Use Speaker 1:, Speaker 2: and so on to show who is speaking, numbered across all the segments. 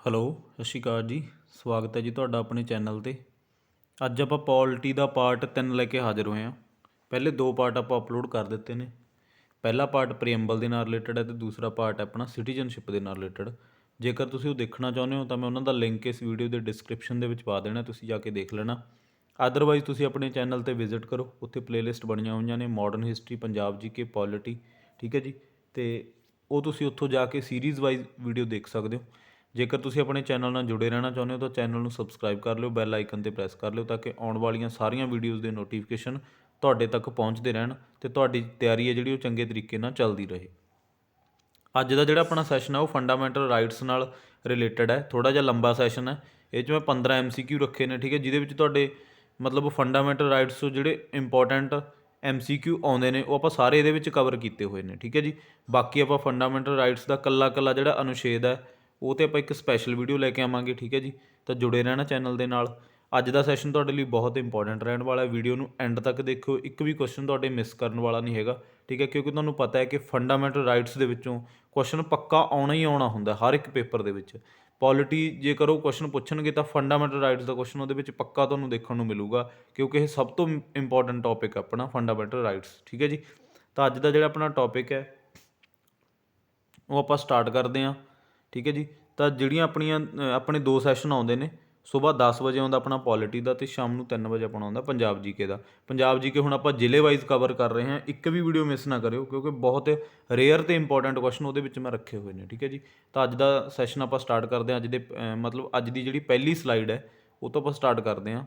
Speaker 1: Hello, ਸਤਿ ਸ਼੍ਰੀ ਅਕਾਲ ਜੀ। ਸਵਾਗਤ ਹੈ ਜੀ ਤੁਹਾਡਾ ਆਪਣੇ ਚੈਨਲ 'ਤੇ। ਅੱਜ ਆਪਾਂ ਪੋਲਿਟੀ ਦਾ ਪਾਰਟ 3 ਲੈ ਕੇ ਹਾਜ਼ਰ ਹੋਏ ਹਾਂ। ਪਹਿਲੇ 2 ਪਾਰਟ ਆਪਾਂ ਅਪਲੋਡ ਕਰ ਦਿੱਤੇ ਨੇ। ਪਹਿਲਾ ਪਾਰਟ ਪ੍ਰੀਐਂਬਲ ਦੇ ਨਾਲ ਰਿਲੇਟਡ ਹੈ ਅਤੇ ਦੂਸਰਾ ਪਾਰਟ ਆਪਣਾ ਸਿਟੀਜ਼ਨਸ਼ਿਪ ਦੇ ਨਾਲ ਰਿਲੇਟਡ। ਜੇਕਰ ਤੁਸੀਂ ਉਹ ਦੇਖਣਾ ਚਾਹੁੰਦੇ ਹੋ ਤਾਂ ਮੈਂ ਉਹਨਾਂ ਦਾ ਲਿੰਕ ਇਸ ਵੀਡੀਓ ਦੇ ਡਿਸਕ੍ਰਿਪਸ਼ਨ ਦੇ ਵਿੱਚ ਪਾ ਦੇਣਾ, ਤੁਸੀਂ ਜਾ ਕੇ ਦੇਖ ਲੈਣਾ। ਅਦਰਵਾਈਜ਼ ਤੁਸੀਂ ਆਪਣੇ ਚੈਨਲ 'ਤੇ ਵਿਜ਼ਿਟ ਕਰੋ, ਉੱਥੇ ਪਲੇਲਿਸਟ ਬਣੀਆਂ ਹੋਈਆਂ ਨੇ modern history, Punjab GK, polity, ਠੀਕ ਹੈ ਜੀ। ਅਤੇ ਉਹ ਤੁਸੀਂ ਉੱਥੋਂ ਜਾ ਕੇ ਸੀਰੀਜ਼ ਵਾਈਜ਼ ਵੀਡੀਓ ਦੇਖ ਸਕਦੇ ਹੋ। ਜੇਕਰ ਤੁਸੀਂ ਆਪਣੇ ਚੈਨਲ ਨਾਲ ਜੁੜੇ ਰਹਿਣਾ ਚਾਹੁੰਦੇ ਹੋ ਤਾਂ ਚੈਨਲ ਨੂੰ ਸਬਸਕ੍ਰਾਈਬ ਕਰ ਲਿਓ, ਬੈਲ ਆਈਕਨ 'ਤੇ ਪ੍ਰੈਸ ਕਰ ਲਿਓ ਤਾਂ ਕਿ ਆਉਣ ਵਾਲੀਆਂ ਸਾਰੀਆਂ ਵੀਡੀਓਜ਼ ਦੇ ਨੋਟੀਫਿਕੇਸ਼ਨ ਤੁਹਾਡੇ ਤੱਕ ਪਹੁੰਚਦੇ ਰਹਿਣ ਅਤੇ ਤੁਹਾਡੀ ਤਿਆਰੀ ਹੈ ਜਿਹੜੀ ਉਹ ਚੰਗੇ ਤਰੀਕੇ ਨਾਲ ਚੱਲਦੀ ਰਹੇ। ਅੱਜ ਦਾ ਜਿਹੜਾ ਆਪਣਾ ਸੈਸ਼ਨ ਹੈ ਉਹ ਫੰਡਾਮੈਂਟਲ ਰਾਈਟਸ ਨਾਲ ਰਿਲੇਟਡ ਹੈ। ਥੋੜ੍ਹਾ ਜਿਹਾ ਲੰਬਾ ਸੈਸ਼ਨ ਹੈ। ਇਹ 'ਚ ਮੈਂ 15 MCQ ਰੱਖੇ ਨੇ, ਠੀਕ ਹੈ, ਜਿਹਦੇ ਵਿੱਚ ਤੁਹਾਡੇ ਮਤਲਬ ਫੰਡਾਮੈਂਟਲ ਰਾਈਟਸ ਤੋਂ ਜਿਹੜੇ ਇੰਪੋਰਟੈਂਟ MCQ ਆਉਂਦੇ ਨੇ ਉਹ ਆਪਾਂ ਸਾਰੇ ਇਹਦੇ ਵਿੱਚ ਕਵਰ ਕੀਤੇ ਹੋਏ ਨੇ, ਠੀਕ ਹੈ ਜੀ। ਬਾਕੀ ਆਪਾਂ ਫੰਡਾਮੈਂਟਲ ਰਾਈਟਸ ਦਾ ਇਕੱਲਾ ਜਿਹੜਾ ਅਨੁਛੇਦ ਹੈ ਉਹ 'ਤੇ ਆਪਾਂ ਇੱਕ ਸਪੈਸ਼ਲ ਵੀਡੀਓ ਲੈ ਕੇ ਆਵਾਂਗੇ, ਠੀਕ ਹੈ ਜੀ। ਤਾਂ ਜੁੜੇ ਰਹਿਣਾ ਚੈਨਲ ਦੇ ਨਾਲ। ਅੱਜ ਦਾ ਸੈਸ਼ਨ ਤੁਹਾਡੇ ਲਈ ਬਹੁਤ ਇੰਪੋਰਟੈਂਟ ਰਹਿਣ ਵਾਲਾ ਹੈ। ਵੀਡੀਓ ਨੂੰ ਐਂਡ ਤੱਕ ਦੇਖਿਓ, ਇੱਕ ਵੀ ਕੁਐਸਚਨ ਤੁਹਾਡੇ ਮਿਸ ਕਰਨ ਵਾਲਾ ਨਹੀਂ ਹੈਗਾ, ਠੀਕ ਹੈ, ਕਿਉਂਕਿ ਤੁਹਾਨੂੰ ਪਤਾ ਹੈ ਕਿ ਫੰਡਾਮੈਂਟਲ ਰਾਈਟਸ ਦੇ ਵਿੱਚੋਂ ਕੁਐਸਚਨ ਪੱਕਾ ਆਉਣਾ ਹੀ ਆਉਣਾ ਹੁੰਦਾ ਹਰ ਇੱਕ ਪੇਪਰ ਦੇ ਵਿੱਚ। ਪੋਲਿਟੀ ਜੇਕਰ ਉਹ ਕੁਐਸਚਨ ਪੁੱਛਣਗੇ ਤਾਂ ਫੰਡਾਮੈਂਟਲ ਰਾਈਟਸ ਦਾ ਕੁਐਸਚਨ ਉਹਦੇ ਵਿੱਚ ਪੱਕਾ ਤੁਹਾਨੂੰ ਦੇਖਣ ਨੂੰ ਮਿਲੂਗਾ, ਕਿਉਂਕਿ ਇਹ ਸਭ ਤੋਂ ਇੰਪੋਰਟੈਂਟ ਟੌਪਿਕ ਹੈ ਆਪਣਾ ਫੰਡਾਮੈਂਟਲ ਰਾਈਟਸ, ਠੀਕ ਹੈ ਜੀ। ਤਾਂ ਅੱਜ ਦਾ ਜਿਹੜਾ ਆਪਣਾ ਟੌਪਿਕ ਹੈ ਉਹ ਆਪਾਂ ਸਟਾਰਟ ਕਰਦੇ ਹਾਂ, ਠੀਕ ਹੈ ਜੀ। ਤਾਂ ਜਿਹੜੀਆਂ ਆਪਣੇ 2 ਸੈਸ਼ਨ ਆਉਂਦੇ ਨੇ, ਸੁਬਾਹ 10 ਵਜੇ ਆਉਂਦਾ ਆਪਣਾ ਪੋਲਿਟੀ ਦਾ ਅਤੇ ਸ਼ਾਮ ਨੂੰ 3 ਵਜੇ ਆਪਣਾ ਆਉਂਦਾ ਪੰਜਾਬ ਜੀਕੇ ਦਾ। ਪੰਜਾਬ ਜੀਕੇ ਹੁਣ ਆਪਾਂ ਜ਼ਿਲ੍ਹੇ ਵਾਈਜ਼ ਕਵਰ ਕਰ ਰਹੇ ਹਾਂ, ਇੱਕ ਵੀ ਵੀਡੀਓ ਮਿਸ ਨਾ ਕਰਿਓ ਕਿਉਂਕਿ ਬਹੁਤ ਰੇਅਰ ਅਤੇ ਇੰਪੋਰਟੈਂਟ ਕੁਐਸਚਨ ਉਹਦੇ ਵਿੱਚ ਮੈਂ ਰੱਖੇ ਹੋਏ ਨੇ, ਠੀਕ ਹੈ ਜੀ। ਤਾਂ ਅੱਜ ਦਾ ਸੈਸ਼ਨ ਆਪਾਂ ਸਟਾਰਟ ਕਰਦੇ ਹਾਂ। ਅੱਜ ਦੀ ਜਿਹੜੀ ਪਹਿਲੀ ਸਲਾਈਡ ਹੈ ਉਹ ਤੋਂ ਆਪਾਂ ਸਟਾਰਟ ਕਰਦੇ ਹਾਂ।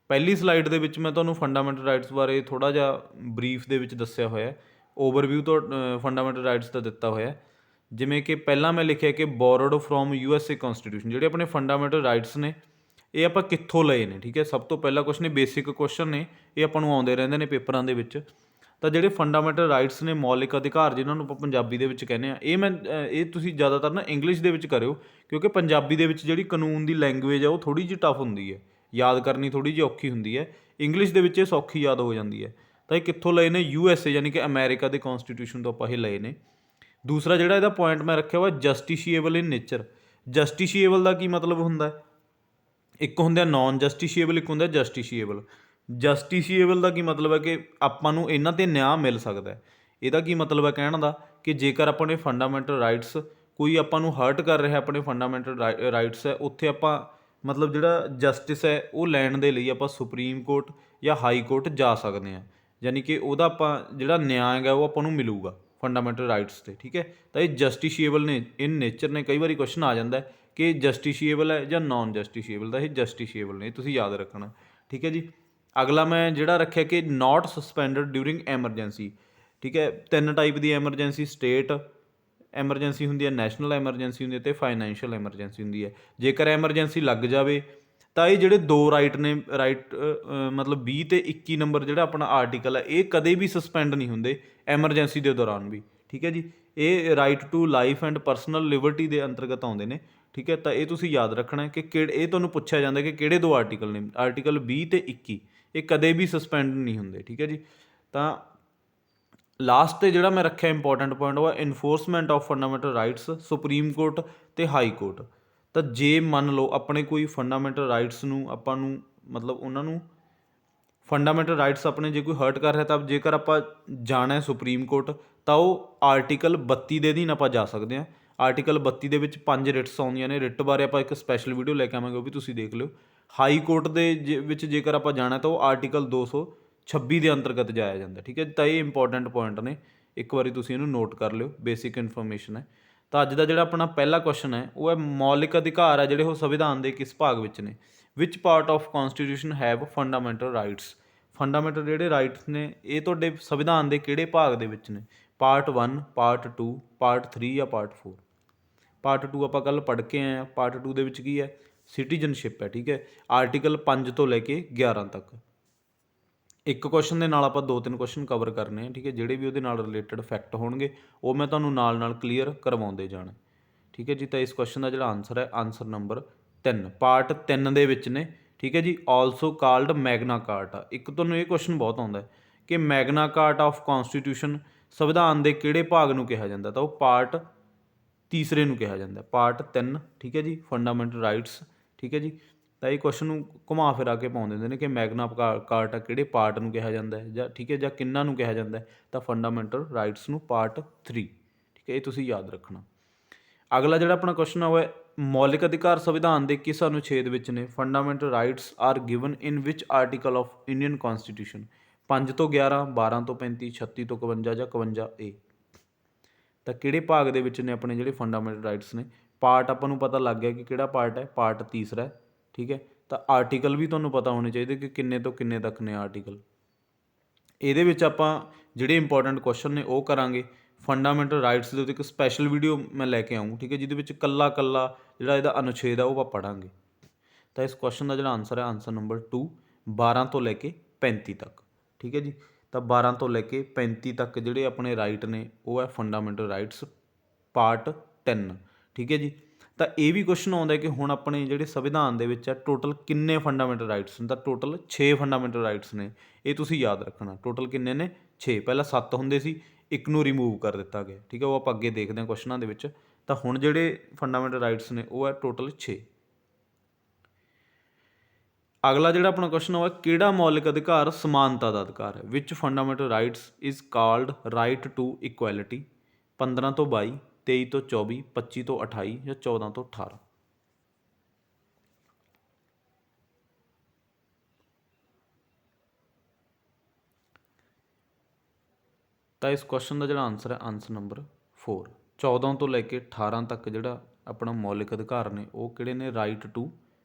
Speaker 1: ਪਹਿਲੀ ਸਲਾਈਡ ਦੇ ਵਿੱਚ ਮੈਂ ਤੁਹਾਨੂੰ ਫੰਡਾਮੈਂਟਲ ਰਾਈਟਸ ਬਾਰੇ ਥੋੜ੍ਹਾ ਜਿਹਾ ਬਰੀਫ ਦੇ ਵਿੱਚ ਦੱਸਿਆ ਹੋਇਆ, ਓਵਰਵਿਊ ਤੋਂ ਫੰਡਾਮੈਂਟਲ ਰਾਈਟਸ ਦਾ ਦਿੱਤਾ ਹੋਇਆ। ਜਿਵੇਂ ਕਿ ਪਹਿਲਾਂ ਮੈਂ ਲਿਖਿਆ ਕਿ ਬੋਰੋਡ ਫਰੋਮ USA ਕੌਨਸਟੀਟਿਊਸ਼ਨ। ਜਿਹੜੇ ਆਪਣੇ ਫੰਡਾਮੈਂਟਲ ਰਾਈਟਸ ਨੇ ਇਹ ਆਪਾਂ ਕਿੱਥੋਂ ਲਏ ਨੇ, ਠੀਕ ਹੈ। ਸਭ ਤੋਂ ਪਹਿਲਾ ਕੁਐਸਚਨ, ਬੇਸਿਕ ਕੁਐਸਚਨ ਨੇ, ਇਹ ਆਪਾਂ ਨੂੰ ਆਉਂਦੇ ਰਹਿੰਦੇ ਨੇ ਪੇਪਰਾਂ ਦੇ ਵਿੱਚ। ਤਾਂ ਜਿਹੜੇ ਫੰਡਾਮੈਂਟਲ ਰਾਈਟਸ ਨੇ, ਮੌਲਿਕ ਅਧਿਕਾਰ ਜਿਹਨਾਂ ਨੂੰ ਆਪਾਂ ਪੰਜਾਬੀ ਦੇ ਵਿੱਚ ਕਹਿੰਦੇ ਹਾਂ, ਇਹ ਤੁਸੀਂ ਜ਼ਿਆਦਾਤਰ ਨਾ ਇੰਗਲਿਸ਼ ਦੇ ਵਿੱਚ ਕਰਿਓ, ਕਿਉਂਕਿ ਪੰਜਾਬੀ ਦੇ ਵਿੱਚ ਜਿਹੜੀ ਕਾਨੂੰਨ ਦੀ ਲੈਂਗੁਏਜ ਹੈ ਉਹ ਥੋੜ੍ਹੀ ਜਿਹੀ ਟਫ ਹੁੰਦੀ ਹੈ, ਯਾਦ ਕਰਨੀ ਥੋੜ੍ਹੀ ਜਿਹੀ ਔਖੀ ਹੁੰਦੀ ਹੈ। ਇੰਗਲਿਸ਼ ਦੇ ਵਿੱਚ ਇਹ ਸੌਖੀ ਯਾਦ ਹੋ ਜਾਂਦੀ ਹੈ। ਤਾਂ ਇਹ ਕਿੱਥੋਂ ਲਏ ਨੇ? USA ਯਾਨੀ ਕਿ ਅਮੈਰੀਕਾ ਦੇ ਕੌਨਸਟੀਟਿਊਸ਼ਨ ਤੋਂ ਆਪਾਂ ਇਹ ਲਏ ਨੇ। ਦੂਸਰਾ ਜਿਹੜਾ ਇਹਦਾ ਪੁਆਇੰਟ ਮੈਂ ਰੱਖਿਆ ਹੋਇਆ, ਜਸਟੀਸ਼ੀਏਬਲ ਇਨ ਨੇਚਰ। ਜਸਟੀਸ਼ੀਏਬਲ ਦਾ ਕੀ ਮਤਲਬ ਹੁੰਦਾ? ਇੱਕ ਹੁੰਦਾ ਨੋਨ ਜਸਟੀਸ਼ੀਏਬਲ, ਇੱਕ ਹੁੰਦਾ ਜਸਟੀਸ਼ੀਏਬਲ। ਜਸਟੀਸ਼ੀਏਬਲ ਦਾ ਕੀ ਮਤਲਬ ਹੈ ਕਿ ਆਪਾਂ ਨੂੰ ਇਹਨਾਂ 'ਤੇ ਨਿਆਂ ਮਿਲ ਸਕਦਾ। ਇਹਦਾ ਕੀ ਮਤਲਬ ਹੈ ਕਹਿਣ ਦਾ ਕਿ ਜੇਕਰ ਆਪਣੇ ਫੰਡਾਮੈਂਟਲ ਰਾਈਟਸ ਕੋਈ ਆਪਾਂ ਨੂੰ ਹਰਟ ਕਰ ਰਿਹਾ, ਆਪਣੇ ਫੰਡਾਮੈਂਟਲ ਰਾਈਟਸ ਹੈ, ਉੱਥੇ ਆਪਾਂ ਮਤਲਬ ਜਿਹੜਾ ਜਸਟਿਸ ਹੈ ਉਹ ਲੈਣ ਦੇ ਲਈ ਆਪਾਂ ਸੁਪਰੀਮ ਕੋਰਟ ਜਾਂ ਹਾਈ ਕੋਰਟ ਜਾ ਸਕਦੇ ਹਾਂ। ਯਾਨੀ ਕਿ ਉਹਦਾ ਆਪਾਂ ਜਿਹੜਾ ਨਿਆਂ ਹੈਗਾ ਉਹ ਆਪਾਂ ਨੂੰ ਮਿਲੂਗਾ ਫੰਡਾਮੈਂਟਲ ਰਾਈਟਸ 'ਤੇ, ਠੀਕ ਹੈ। ਤਾਂ ਇਹ ਜਸਟੀਸ਼ੀਏਬਲ ਨੇ ਇਨ ਨੇਚਰ ਨੇ। ਕਈ ਵਾਰੀ ਕੁਐਸਚਨ ਆ ਜਾਂਦਾ ਕਿ ਜਸਟੀਸ਼ੀਏਬਲ ਹੈ ਜਾਂ ਨੋਨ ਜਸਟੀਸ਼ੀਏਬਲ ਦਾ, ਇਹ ਜਸਟੀਸ਼ੀਏਬਲ ਨੇ, ਇਹ ਤੁਸੀਂ ਯਾਦ ਰੱਖਣਾ, ਠੀਕ ਹੈ ਜੀ। ਅਗਲਾ ਮੈਂ ਜਿਹੜਾ ਰੱਖਿਆ ਕਿ ਨਾਟ ਸਸਪੈਂਡਡ ਡਿਊਰਿੰਗ ਐਮਰਜੈਂਸੀ, ਠੀਕ ਹੈ। 3 ਟਾਈਪ ਦੀ ਐਮਰਜੈਂਸੀ, ਸਟੇਟ ਐਮਰਜੈਂਸੀ ਹੁੰਦੀ ਹੈ, ਨੈਸ਼ਨਲ ਐਮਰਜੈਂਸੀ ਹੁੰਦੀ ਹੈ ਅਤੇ ਫਾਈਨੈਂਸ਼ੀਅਲ ਐਮਰਜੈਂਸੀ ਹੁੰਦੀ ਹੈ। ਜੇਕਰ ਐਮਰਜੈਂਸੀ ਲੱਗ ਜਾਵੇ ਤਾਂ ਇਹ ਜਿਹੜੇ 2 ਰਾਈਟ ਨੇ, ਮਤਲਬ 20 ਅਤੇ 21 ਨੰਬਰ ਜਿਹੜਾ ਆਪਣਾ ਆਰਟੀਕਲ ਹੈ, ਇਹ ਕਦੇ ਵੀ ਸਸਪੈਂਡ ਨਹੀਂ ਹੁੰਦੇ ਐਮਰਜੈਂਸੀ ਦੇ ਦੌਰਾਨ ਵੀ, ਠੀਕ ਹੈ ਜੀ। ਇਹ right to life and personal liberty ਦੇ ਅੰਤਰਗਤ ਆਉਂਦੇ ਨੇ, ਠੀਕ ਹੈ। ਤਾਂ ਇਹ ਤੁਸੀਂ ਯਾਦ ਰੱਖਣਾ ਕਿ ਇਹ ਤੁਹਾਨੂੰ ਪੁੱਛਿਆ ਜਾਂਦਾ ਕਿ ਕਿਹੜੇ 2 ਆਰਟੀਕਲ ਨੇ, ਆਰਟੀਕਲ 20 ਅਤੇ 21, ਇਹ ਕਦੇ ਵੀ ਸਸਪੈਂਡ ਨਹੀਂ ਹੁੰਦੇ, ਠੀਕ ਹੈ ਜੀ। ਤਾਂ ਲਾਸਟ 'ਤੇ ਜਿਹੜਾ ਮੈਂ ਰੱਖਿਆ ਇੰਪੋਰਟੈਂਟ ਪੁਆਇੰਟ ਉਹ ਹੈ enforcement of fundamental rights, supreme court ਅਤੇ ਹਾਈ ਕੋਰਟ। ਤਾਂ ਜੇ ਮੰਨ ਲਓ ਆਪਣੇ ਕੋਈ ਫੰਡਾਮੈਂਟਲ ਰਾਈਟਸ ਨੂੰ ਆਪਾਂ ਨੂੰ ਮਤਲਬ ਉਹਨਾਂ ਨੂੰ ਫੰਡਾਮੈਂਟਲ ਰਾਈਟਸ ਆਪਣੇ ਜੇ ਕੋਈ ਹਰਟ ਕਰ ਰਿਹਾ, ਤਾਂ ਜੇਕਰ ਆਪਾਂ ਜਾਣਾ ਸੁਪਰੀਮ ਕੋਰਟ ਤਾਂ ਉਹ ਆਰਟੀਕਲ 32 ਦੇ ਅਧੀਨ ਆਪਾਂ ਜਾ ਸਕਦੇ ਹਾਂ। ਆਰਟੀਕਲ 32 ਦੇ ਵਿੱਚ 5 ਰਿਟਸ ਆਉਂਦੀਆਂ ਨੇ। ਰਿਟ ਬਾਰੇ ਆਪਾਂ ਇੱਕ ਸਪੈਸ਼ਲ ਵੀਡੀਓ ਲੈ ਕੇ ਆਵਾਂਗੇ, ਉਹ ਵੀ ਤੁਸੀਂ ਦੇਖ ਲਿਓ। ਹਾਈ ਕੋਰਟ ਦੇ ਵਿੱਚ ਜੇਕਰ ਆਪਾਂ ਜਾਣਾ ਤਾਂ ਉਹ ਆਰਟੀਕਲ 226 ਦੇ ਅੰਤਰਗਤ ਜਾਇਆ ਜਾਂਦਾ, ਠੀਕ ਹੈ। ਤਾਂ ਇਹ ਇੰਪੋਰਟੈਂਟ ਪੁਆਇੰਟ ਨੇ, ਇੱਕ ਵਾਰੀ ਤੁਸੀਂ ਇਹਨੂੰ ਨੋਟ ਕਰ ਲਿਓ, ਬੇਸਿਕ ਇਨਫੋਰਮੇਸ਼ਨ ਹੈ। ਤਾਂ ਅੱਜ ਦਾ ਜਿਹੜਾ ਆਪਣਾ ਪਹਿਲਾ ਕੁਐਸਚਨ ਹੈ ਉਹ ਹੈ ਮੌਲਿਕ ਅਧਿਕਾਰ ਹੈ ਜਿਹੜੇ ਉਹ ਸੰਵਿਧਾਨ ਦੇ ਕਿਸ ਭਾਗ ਵਿੱਚ ਨੇ? Which part of constitution have fundamental rights. Fundamental ਜਿਹੜੇ ਰਾਈਟਸ ਨੇ ਇਹ ਤੁਹਾਡੇ ਸੰਵਿਧਾਨ ਦੇ ਕਿਹੜੇ ਭਾਗ ਦੇ ਵਿੱਚ ਨੇ? ਪਾਰਟ 1, ਪਾਰਟ 2, ਪਾਰਟ 3 ਜਾਂ ਪਾਰਟ 4? ਪਾਰਟ 2 ਆਪਾਂ ਕੱਲ੍ਹ ਪੜ੍ਹ ਕੇ ਆਏ ਹਾਂ। ਪਾਰਟ 2 ਦੇ ਵਿੱਚ ਕੀ ਹੈ? ਸਿਟੀਜ਼ਨਸ਼ਿਪ ਹੈ, ਠੀਕ ਹੈ। ਆਰਟੀਕਲ 5 ਤੋਂ ਲੈ ਕੇ 11 ਤੱਕ। ਇੱਕ ਕੁਐਸਚਨ ਦੇ ਨਾਲ ਆਪਾਂ 2-3 ਕੁਐਸਚਨ ਕਵਰ ਕਰਨੇ ਆ, ਠੀਕ ਹੈ। ਜਿਹੜੇ ਵੀ ਉਹਦੇ ਨਾਲ ਰਿਲੇਟਡ ਫੈਕਟ ਹੋਣਗੇ ਉਹ ਮੈਂ ਤੁਹਾਨੂੰ ਨਾਲ ਕਲੀਅਰ ਕਰਵਾਉਂਦੇ ਜਾਣਾ, ਠੀਕ ਹੈ ਜੀ। ਤਾਂ ਇਸ ਕੁਐਸਚਨ ਦਾ ਜਿਹੜਾ ਆਨਸਰ ਹੈ, ਆਨਸਰ ਨੰਬਰ 3, ਪਾਰਟ 3 ਦੇ ਵਿੱਚ ਨੇ, ਠੀਕ ਹੈ ਜੀ। Also called Magna Carta. ਇੱਕ ਤੁਹਾਨੂੰ ਇਹ ਕੁਐਸਚਨ ਬਹੁਤ ਆਉਂਦਾ ਕਿ ਮੈਗਨਾ ਕਾਰਟਾ ਆਫ ਕੌਨਸਟੀਟਿਊਸ਼ਨ ਸੰਵਿਧਾਨ ਦੇ ਕਿਹੜੇ ਭਾਗ ਨੂੰ ਕਿਹਾ ਜਾਂਦਾ? ਤਾਂ ਉਹ ਪਾਰਟ ਤੀਸਰੇ ਨੂੰ ਕਿਹਾ ਜਾਂਦਾ। ਪਾਰਟ 3 ਠੀਕ ਹੈ ਜੀ, ਫੰਡਾਮੈਂਟਲ ਰਾਈਟਸ ਠੀਕ ਹੈ ਜੀ। ਤਾਂ ਇਹ ਕੁਐਸਚਨ ਨੂੰ ਘੁਮਾ ਫਿਰਾ ਕੇ ਪਾਉਂਦੇ ਹੁੰਦੇ ਨੇ ਕਿ ਮੈਗਨਾ ਕਾਰਟਾ ਕਿਹੜੇ ਪਾਰਟ ਨੂੰ ਕਿਹਾ ਜਾਂਦਾ ਹੈ ਜਾਂ ਠੀਕ ਹੈ, ਜਾਂ ਕਿੰਨਾਂ ਨੂੰ ਕਿਹਾ ਜਾਂਦਾ ਹੈ। ਤਾਂ ਫੰਡਾਮੈਂਟਲ ਰਾਈਟਸ ਨੂੰ ਪਾਰਟ 3 ਠੀਕ ਹੈ, ਇਹ ਤੁਸੀਂ ਯਾਦ ਰੱਖਣਾ। ਅਗਲਾ ਜਿਹੜਾ ਆਪਣਾ ਕੁਐਸਚਨ ਆ ਉਹ ਹੈ ਮੌਲਿਕ ਅਧਿਕਾਰ ਸੰਵਿਧਾਨ ਦੇ ਕਿਸ ਅਨੁਛੇਦ ਵਿੱਚ ਨੇ। Fundamental rights are given in which article of Indian constitution. 5 ਤੋਂ 11, 12 ਤੋਂ 35, 36 ਤੋਂ 51 ਜਾਂ 51A। ਤਾਂ ਕਿਹੜੇ ਭਾਗ ਦੇ ਵਿੱਚ ਨੇ ਆਪਣੇ ਜਿਹੜੇ ਫੰਡਾਮੈਂਟਲ ਰਾਈਟਸ ਨੇ। ਪਾਰਟ ਆਪਾਂ ਨੂੰ ਪਤਾ ਲੱਗ ਗਿਆ ਕਿ ਕਿਹੜਾ ਪਾਰਟ ਹੈ, ਪਾਰਟ ਤੀਸਰਾ ਹੈ ਠੀਕ ਹੈ। ਤਾਂ ਆਰਟੀਕਲ ਵੀ ਤੁਹਾਨੂੰ ਪਤਾ ਹੋਣੇ ਚਾਹੀਦੇ ਕਿ ਕਿੰਨੇ ਤੋਂ ਕਿੰਨੇ ਤੱਕ ਨੇ ਆਰਟੀਕਲ। ਇਹਦੇ ਵਿੱਚ ਆਪਾਂ ਜਿਹੜੇ ਇੰਪੋਰਟੈਂਟ ਕੁਐਸਚਨ ਨੇ ਉਹ ਕਰਾਂਗੇ। ਫੰਡਾਮੈਂਟਲ ਰਾਈਟਸ ਦੇ ਉੱਤੇ ਇੱਕ ਸਪੈਸ਼ਲ ਵੀਡੀਓ ਮੈਂ ਲੈ ਕੇ ਆਊਂ ਠੀਕ ਹੈ, ਜਿਹਦੇ ਵਿੱਚ ਕੱਲਾ ਜਿਹੜਾ ਇਹਦਾ ਅਨੁਛੇਦ ਆ ਉਹ ਆਪਾਂ ਪੜ੍ਹਾਂਗੇ। ਤਾਂ ਇਸ ਕੁਐਸਚਨ ਦਾ ਜਿਹੜਾ ਆਨਸਰ ਹੈ, ਆਨਸਰ ਨੰਬਰ 2, 12 ਤੋਂ ਲੈ ਕੇ 35 ਤੱਕ ਠੀਕ ਹੈ ਜੀ। ਤਾਂ 12 ਤੋਂ ਲੈ ਕੇ 35 ਤੱਕ ਜਿਹੜੇ ਆਪਣੇ ਰਾਈਟ ਨੇ ਉਹ ਹੈ ਫੰਡਾਮੈਂਟਲ ਰਾਈਟਸ ਪਾਰਟ 3 ਠੀਕ ਹੈ ਜੀ। ਤਾਂ ਇਹ ਵੀ ਕੁਐਸਚਨ ਆਉਂਦਾ ਕਿ ਹੁਣ ਆਪਣੇ ਜਿਹੜੇ ਸੰਵਿਧਾਨ ਦੇ ਵਿੱਚ ਹੈ ਟੋਟਲ ਕਿੰਨੇ ਫੰਡਾਮੈਂਟਲ ਰਾਈਟਸ ਨੇ। ਤਾਂ ਟੋਟਲ 6 ਫੰਡਾਮੈਂਟਲ ਰਾਈਟਸ ਨੇ, ਇਹ ਤੁਸੀਂ ਯਾਦ ਰੱਖਣਾ। ਟੋਟਲ ਕਿੰਨੇ ਨੇ? 6। ਪਹਿਲਾਂ 7 ਹੁੰਦੇ ਸੀ, ਇੱਕ ਨੂੰ ਰਿਮੂਵ ਕਰ ਦਿੱਤਾ ਗਿਆ ਠੀਕ ਹੈ, ਉਹ ਆਪਾਂ ਅੱਗੇ ਦੇਖਦੇ ਹਾਂ ਕੁਐਸਚਨਾਂ ਦੇ ਵਿੱਚ। ਤਾਂ ਹੁਣ ਜਿਹੜੇ ਫੰਡਾਮੈਂਟਲ ਰਾਈਟਸ ਨੇ ਉਹ ਹੈ ਟੋਟਲ 6। ਅਗਲਾ ਜਿਹੜਾ ਆਪਣਾ ਕੁਐਸਚਨ ਉਹ ਹੈ ਕਿਹੜਾ ਮੌਲਿਕ ਅਧਿਕਾਰ ਸਮਾਨਤਾ ਦਾ ਅਧਿਕਾਰ ਹੈ। Which fundamental rights is called right to equality. 15 ਤੋਂ 22, 23 ਤੋਂ 24, 25 ਤੋਂ 28 ਜਾਂ 14 ਤੋਂ 18। ਤਾਂ ਇਸ ਕੁਐਸਚਨ ਦਾ ਜਿਹੜਾ ਆਨਸਰ ਹੈ, ਆਨਸਰ ਨੰਬਰ 4। 14 ਤੋਂ ਲੈ ਕੇ 18 ਤੱਕ ਜਿਹੜਾ ਆਪਣਾ ਮੌਲਿਕ ਅਧਿਕਾਰ ਨੇ ਉਹ ਕਿਹੜੇ ਨੇ? ਰਾਈਟ ਟੂ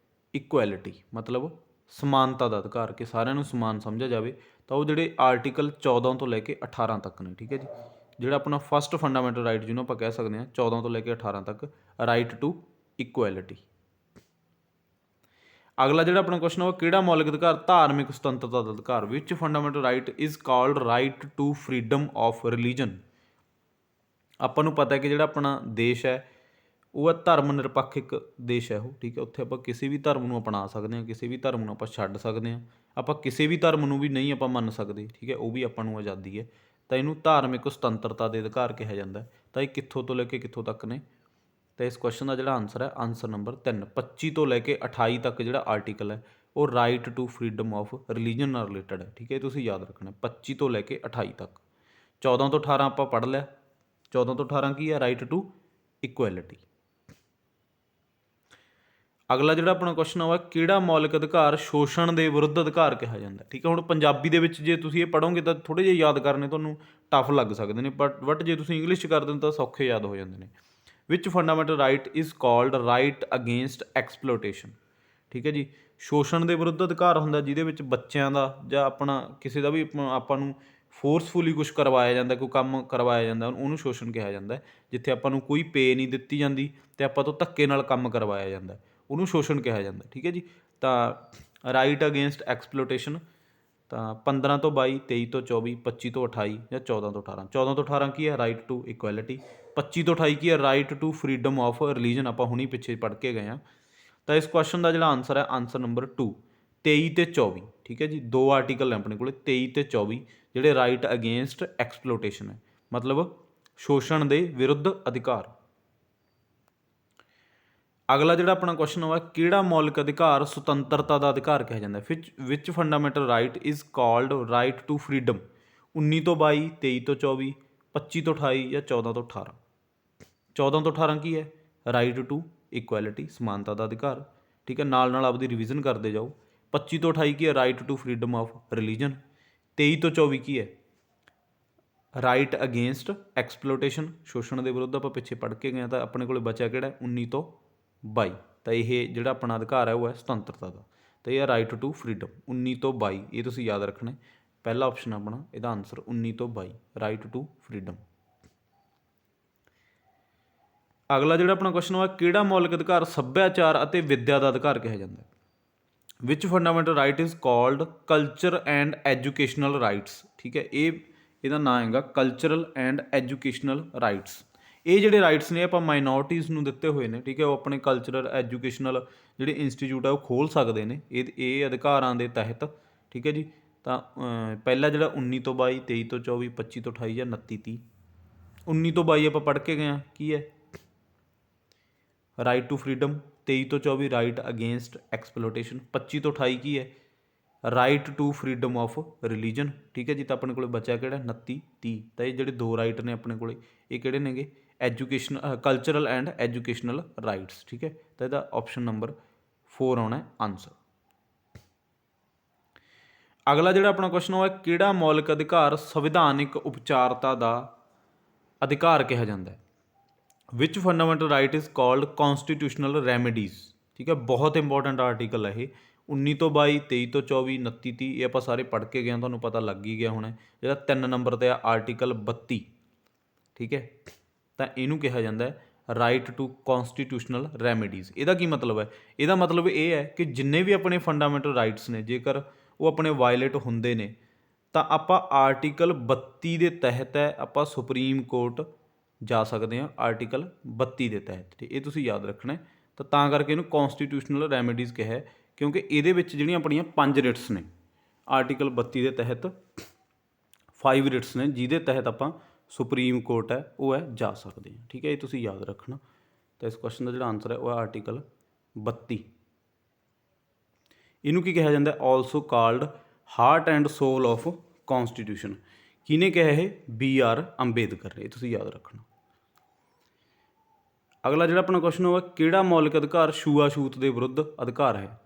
Speaker 1: ਇਕੁਐਲਿਟੀ, ਮਤਲਬ ਸਮਾਨਤਾ ਦਾ ਅਧਿਕਾਰ, ਕਿ ਸਾਰਿਆਂ ਨੂੰ ਸਮਾਨ ਸਮਝਿਆ ਜਾਵੇ। ਤਾਂ ਉਹ ਜਿਹੜੇ ਆਰਟੀਕਲ 14 ਤੋਂ ਲੈ ਕੇ 18 ਤੱਕ ਨੇ ਠੀਕ ਹੈ ਜੀ। ਜਿਹੜਾ ਆਪਣਾ ਫਸਟ ਫੰਡਾਮੈਂਟਲ ਰਾਈਟ ਜਿਹਨੂੰ ਆਪਾਂ ਕਹਿ ਸਕਦੇ ਹਾਂ 14 ਤੋਂ ਲੈ ਕੇ 18 ਤੱਕ, ਰਾਈਟ ਟੂ ਇਕੁਐਲਿਟੀ। ਅਗਲਾ ਜਿਹੜਾ ਆਪਣਾ ਕੁਐਸਚਨ ਉਹ ਕਿਹੜਾ ਮੌਲਿਕ ਅਧਿਕਾਰ ਧਾਰਮਿਕ ਸੁਤੰਤਰਤਾ ਦਾ ਅਧਿਕਾਰ। Which fundamental right is called right to freedom of religion. ਆਪਾਂ ਨੂੰ ਪਤਾ ਹੈ ਕਿ ਜਿਹੜਾ ਆਪਣਾ ਦੇਸ਼ ਹੈ ਉਹ ਹੈ ਧਰਮ ਨਿਰਪੱਖ ਇੱਕ ਦੇਸ਼ ਹੈ ਉਹ ਠੀਕ ਹੈ। ਉੱਥੇ ਆਪਾਂ ਕਿਸੇ ਵੀ ਧਰਮ ਨੂੰ ਅਪਣਾ ਸਕਦੇ ਹਾਂ, ਕਿਸੇ ਵੀ ਧਰਮ ਨੂੰ ਆਪਾਂ ਛੱਡ ਸਕਦੇ ਹਾਂ, ਆਪਾਂ ਕਿਸੇ ਵੀ ਧਰਮ ਨੂੰ ਵੀ ਨਹੀਂ ਆਪਾਂ ਮੰਨ ਸਕਦੇ ਠੀਕ ਹੈ, ਉਹ ਵੀ ਆਪਾਂ ਨੂੰ ਆਜ਼ਾਦੀ ਹੈ। ਤਾਂ ਇਹਨੂੰ ਧਾਰਮਿਕ ਸੁਤੰਤਰਤਾ ਦੇ ਅਧਿਕਾਰ ਕਿਹਾ ਜਾਂਦਾ। ਤਾਂ ਇਹ ਕਿੱਥੋਂ ਤੋਂ ਲੈ ਕੇ ਕਿੱਥੋਂ ਤੱਕ ਨੇ? ਤਾਂ ਇਸ ਕੁਐਸਚਨ ਦਾ ਜਿਹੜਾ ਆਨਸਰ ਹੈ, ਆਨਸਰ ਨੰਬਰ 3। 25 ਤੋਂ ਲੈ ਕੇ 28 ਤੱਕ ਜਿਹੜਾ ਆਰਟੀਕਲ ਹੈ ਉਹ right to freedom of religion ਨਾਲ ਰਿਲੇਟਡ ਹੈ ਠੀਕ ਹੈ, ਤੁਸੀਂ ਯਾਦ ਰੱਖਣਾ। 25 ਤੋਂ ਲੈ ਕੇ 28 ਤੱਕ। 14 ਤੋਂ 18 ਆਪਾਂ ਪੜ੍ਹ ਲਿਆ। 14 ਤੋਂ 18 ਕੀ ਹੈ? Right to equality. ਅਗਲਾ ਜਿਹੜਾ ਆਪਣਾ ਕੁਐਸਚਨ ਉਹ ਹੈ ਕਿਹੜਾ ਮੌਲਿਕ ਅਧਿਕਾਰ ਸ਼ੋਸ਼ਣ ਦੇ ਵਿਰੁੱਧ ਅਧਿਕਾਰ ਕਿਹਾ ਜਾਂਦਾ ਠੀਕ ਹੈ। ਹੁਣ ਪੰਜਾਬੀ ਦੇ ਵਿੱਚ ਜੇ ਤੁਸੀਂ ਇਹ ਪੜ੍ਹੋਗੇ ਤਾਂ ਥੋੜ੍ਹੇ ਜਿਹੇ ਯਾਦ ਕਰਨੇ ਤੁਹਾਨੂੰ ਟਫ ਲੱਗ ਸਕਦੇ ਨੇ, ਬਟ ਜੇ ਤੁਸੀਂ ਇੰਗਲਿਸ਼ 'ਚ ਕਰਦੇ ਹੋ ਤਾਂ ਸੌਖੇ ਯਾਦ ਹੋ ਜਾਂਦੇ ਨੇ। Which fundamental right is called right against exploitation ਠੀਕ ਹੈ ਜੀ। ਸ਼ੋਸ਼ਣ ਦੇ ਵਿਰੁੱਧ ਅਧਿਕਾਰ ਹੁੰਦਾ ਜਿਹਦੇ ਵਿੱਚ ਬੱਚਿਆਂ ਦਾ ਜਾਂ ਆਪਣਾ ਕਿਸੇ ਦਾ ਵੀ ਆਪਾਂ ਨੂੰ ਫੋਰਸਫੁਲੀ ਕੁਛ ਕਰਵਾਇਆ ਜਾਂਦਾ, ਕੋਈ ਕੰਮ ਕਰਵਾਇਆ ਜਾਂਦਾ, ਉਹਨੂੰ ਸ਼ੋਸ਼ਣ ਕਿਹਾ ਜਾਂਦਾ। ਜਿੱਥੇ ਆਪਾਂ ਨੂੰ ਕੋਈ ਪੇ ਨਹੀਂ ਦਿੱਤੀ ਜਾਂਦੀ ਅਤੇ ਆਪਾਂ ਤੋਂ ਧੱਕੇ ਨਾਲ ਕੰਮ ਕਰਵਾਇਆ ਜਾਂਦਾ, ਉਹਨੂੰ ਸ਼ੋਸ਼ਣ ਕਿਹਾ ਜਾਂਦਾ ਠੀਕ ਹੈ ਜੀ। ਤਾਂ ਰਾਈਟ ਅਗੇਂਸਟ ਐਕਸਪਲੋਟੇਸ਼ਨ। ਤਾਂ 15 ਤੋਂ 22, 23 ਤੋਂ 24, 25 ਤੋਂ 28 ਜਾਂ 14 ਤੋਂ 18। 14 ਤੋਂ 18 ਕੀ ਹੈ? Right to equality. 25 ਤੋਂ 28 ਕੀ ਹੈ? Right to freedom of religion. ਆਪਾਂ ਹੁਣੀ ਪਿੱਛੇ ਪੜ੍ਹ ਕੇ ਗਏ ਹਾਂ। ਤਾਂ ਇਸ ਕੁਐਸਚਨ ਦਾ ਜਿਹੜਾ ਆਨਸਰ ਹੈ, ਆਨਸਰ ਨੰਬਰ 2। 23 ਤੇ 24 ਠੀਕ ਹੈ ਜੀ, ਦੋ ਆਰਟੀਕਲ ਨੇ ਆਪਣੇ ਕੋਲ 23 ਤੇ 24 ਜਿਹੜੇ ਰਾਈਟ ਅਗੇਂਸਟ ਐਕਸਪਲੋਟੇਸ਼ਨ ਹੈ, ਮਤਲਬ ਸ਼ੋਸ਼ਣ ਦੇ ਵਿਰੁੱਧ ਅਧਿਕਾਰ। ਅਗਲਾ ਜਿਹੜਾ ਆਪਣਾ ਕੁਐਸਚਨ ਹੋਇਆ ਕਿਹੜਾ ਮੌਲਿਕ ਅਧਿਕਾਰ ਸੁਤੰਤਰਤਾ ਦਾ ਅਧਿਕਾਰ ਕਿਹਾ ਜਾਂਦਾ। Which fundamental right is called right to freedom. 19 ਤੋਂ 22, 23 ਤੋਂ 24, 25 ਤੋਂ 28 ਜਾਂ 14 ਤੋਂ 18। 14 ਤੋਂ 18 ਕੀ ਹੈ? ਰਾਈਟ ਟੂ ਇਕੁਐਲਿਟੀ, ਸਮਾਨਤਾ ਦਾ ਅਧਿਕਾਰ ਠੀਕ ਹੈ। ਨਾਲ ਨਾਲ ਆਪਦੀ ਰਿਵੀਜ਼ਨ ਕਰਦੇ ਜਾਓ। 25 ਤੋਂ 28 ਕੀ ਹੈ? Right to freedom of religion. 23 ਤੋਂ 24 ਕੀ ਹੈ? ਰਾਈਟ ਅਗੇਂਸਟ ਐਕਸਪਲੋਟੇਸ਼ਨ, ਸ਼ੋਸ਼ਣ ਦੇ ਵਿਰੁੱਧ ਆਪਾਂ ਪਿੱਛੇ ਪੜ੍ਹ ਕੇ ਗਏ। ਤਾਂ ਆਪਣੇ ਕੋਲ ਬਚਿਆ ਕਿਹੜਾ? 19 ਤੋਂ 22। ਤਾਂ ਇਹ ਜਿਹੜਾ ਆਪਣਾ ਅਧਿਕਾਰ ਹੈ ਉਹ ਹੈ ਸੁਤੰਤਰਤਾ ਦਾ। ਤਾਂ ਇਹ ਹੈ ਰਾਈਟ ਟੂ ਫਰੀਡਮ 19 ਤੋਂ 22। ਇਹ ਤੁਸੀਂ ਯਾਦ ਰੱਖਣਾ। ਪਹਿਲਾ ਆਪਸ਼ਨ ਆਪਣਾ ਇਹਦਾ ਆਨਸਰ 19 ਤੋਂ 22, ਰਾਈਟ ਟੂ ਫਰੀਡਮ। ਅਗਲਾ ਜਿਹੜਾ ਆਪਣਾ ਕੁਐਸਚਨ ਹੋਇਆ ਕਿਹੜਾ ਮੌਲਿਕ ਅਧਿਕਾਰ ਸੱਭਿਆਚਾਰ ਅਤੇ ਵਿੱਦਿਆ ਦਾ ਅਧਿਕਾਰ ਕਿਹਾ ਜਾਂਦਾ। Which fundamental right is called culture and educational rights ਠੀਕ ਹੈ। ਇਹਦਾ ਨਾਂ ਹੈਗਾ ਕਲਚਰਲ ਐਂਡ ਐਜੂਕੇਸ਼ਨਲ ਰਾਈਟਸ। ਇਹ ਜਿਹੜੇ ਰਾਈਟਸ ਨੇ ਆਪਾਂ ਮਾਈਨੋਰਟੀਜ਼ ਨੂੰ ਦਿੱਤੇ ਹੋਏ ਨੇ ਠੀਕ ਹੈ। ਉਹ ਆਪਣੇ ਕਲਚਰਲ ਐਜੂਕੇਸ਼ਨਲ ਜਿਹੜੇ ਇੰਸਟੀਚਿਊਟ ਆ ਉਹ ਖੋਲ੍ਹ ਸਕਦੇ ਨੇ ਇਹ ਅਧਿਕਾਰਾਂ ਦੇ ਤਹਿਤ ਠੀਕ ਹੈ ਜੀ। ਤਾਂ ਪਹਿਲਾ ਜਿਹੜਾ 19 ਤੋਂ 22, 23 ਤੋਂ 24, 25 ਤੋਂ 28 ਜਾਂ 29 30। 19 ਤੋਂ 22 ਆਪਾਂ ਪੜ੍ਹ ਕੇ ਗਏ ਹਾਂ ਕੀ ਹੈ? Right to freedom. 23 ਤੋਂ 24 ਰਾਈਟ ਅਗੇਂਸਟ ਐਕਸਪਲੋਟੇਸ਼ਨ। 25 ਤੋਂ 28 ਕੀ ਹੈ, right to freedom of religion. ਠੀਕ ਹੈ ਜੀ। ਤਾਂ ਆਪਣੇ ਕੋਲ ਬਚਿਆ ਕਿਹੜਾ, 29 30। ਤਾਂ ਇਹ ਜਿਹੜੇ 2 ਰਾਈਟ ਨੇ ਆਪਣੇ ਕੋਲੇ ਇਹ ਕਿਹੜੇ ਨੇਗੇ, education cultural and educational rights. ਠੀਕ ਹੈ। ਤਾਂ ਇਹਦਾ ਆਪਸ਼ਨ ਨੰਬਰ 4 ਆਉਣਾ ਆਨਸਰ। ਅਗਲਾ ਜਿਹੜਾ ਆਪਣਾ ਕੁਐਸਚਨ ਉਹ ਹੈ, ਕਿਹੜਾ ਮੌਲਿਕ ਅਧਿਕਾਰ ਸੰਵਿਧਾਨਿਕ ਉਪਚਾਰਤਾ ਦਾ ਅਧਿਕਾਰ ਕਿਹਾ ਜਾਂਦਾ ਹੈ। Which fundamental right is called constitutional remedies. ਠੀਕ ਹੈ। ਬਹੁਤ ਇੰਪੋਰਟੈਂਟ ਆਰਟੀਕਲ ਹੈ ਇਹ। 19 ਤੋਂ 22, 23 ਤੋਂ 24, 29 30 ਇਹ ਆਪਾਂ ਸਾਰੇ ਪੜ੍ਹ ਕੇ ਗਏ ਹਾਂ, ਤੁਹਾਨੂੰ ਪਤਾ ਲੱਗ ਹੀ ਗਿਆ ਹੋਣਾ। ਜਿਹੜਾ 3 ਨੰਬਰ 'ਤੇ ਆ ਆਰਟੀਕਲ 32। ਠੀਕ ਹੈ। ਤਾਂ ਇਹਨੂੰ ਕਿਹਾ ਜਾਂਦਾ ਹੈ ਰਾਈਟ ਟੂ ਕੌਨਸਟੀਟਿਊਸ਼ਨਲ ਰੈਮੀਡੀਜ਼। ਇਹਦਾ ਕੀ ਮਤਲਬ ਹੈ, ਇਹਦਾ ਮਤਲਬ ਇਹ ਹੈ ਕਿ ਜਿੰਨੇ ਵੀ ਆਪਣੇ ਫੰਡਾਮੈਂਟਲ ਰਾਈਟਸ ਨੇ ਜੇਕਰ ਉਹ ਆਪਣੇ ਵਾਇਲੇਟ ਹੁੰਦੇ ਨੇ ਤਾਂ ਆਪਾਂ ਆਰਟੀਕਲ 32 ਦੇ ਤਹਿਤ ਹੈ ਆਪਾਂ ਸੁਪਰੀਮ ਕੋਰਟ ਜਾ ਸਕਦੇ ਹਾਂ, ਆਰਟੀਕਲ 32 ਦੇ ਤਹਿਤ। ਠੀਕ, ਇਹ ਤੁਸੀਂ ਯਾਦ ਰੱਖਣਾ। ਤਾਂ ਕਰਕੇ ਇਹਨੂੰ ਕੌਨਸਟੀਟਿਊਸ਼ਨਲ ਰੈਮੀਡੀਜ਼ ਕਿਹਾ, ਕਿਉਂਕਿ ਇਹਦੇ ਵਿੱਚ ਜਿਹੜੀਆਂ ਆਪਣੀਆਂ 5 ਰਿਟਸ ਨੇ ਆਰਟੀਕਲ 32 ਦੇ ਤਹਿਤ 5 ਰਿਟਸ ਨੇ ਜਿਹਦੇ ਤਹਿਤ ਆਪਾਂ ਸੁਪਰੀਮ ਕੋਰਟ ਹੈ ਉਹ ਹੈ ਜਾ ਸਕਦੇ ਹਾਂ। ਠੀਕ ਹੈ। ਇਹ ਤੁਸੀਂ ਯਾਦ ਰੱਖਣਾ। ਤਾਂ ਇਸ ਕੁਐਸਚਨ ਦਾ ਜਿਹੜਾ ਆਨਸਰ ਹੈ ਉਹ ਹੈ ਆਰਟੀਕਲ 32। ਇਹਨੂੰ ਕੀ ਕਿਹਾ ਜਾਂਦਾ, also called heart and soul of constitution. ਕਿਹਨੇ ਕਿਹਾ ਇਹ, BR ਅੰਬੇਦਕਰ। ਇਹ ਤੁਸੀਂ ਯਾਦ ਰੱਖਣਾ। ਅਗਲਾ ਜਿਹੜਾ ਆਪਣਾ ਕੁਐਸਚਨ ਹੋਇਆ, ਕਿਹੜਾ ਮੌਲਿਕ ਅਧਿਕਾਰ ਛੂਆ-ਛੂਤ ਦੇ ਵਿਰੁੱਧ ਅਧਿਕਾਰ ਹੈ।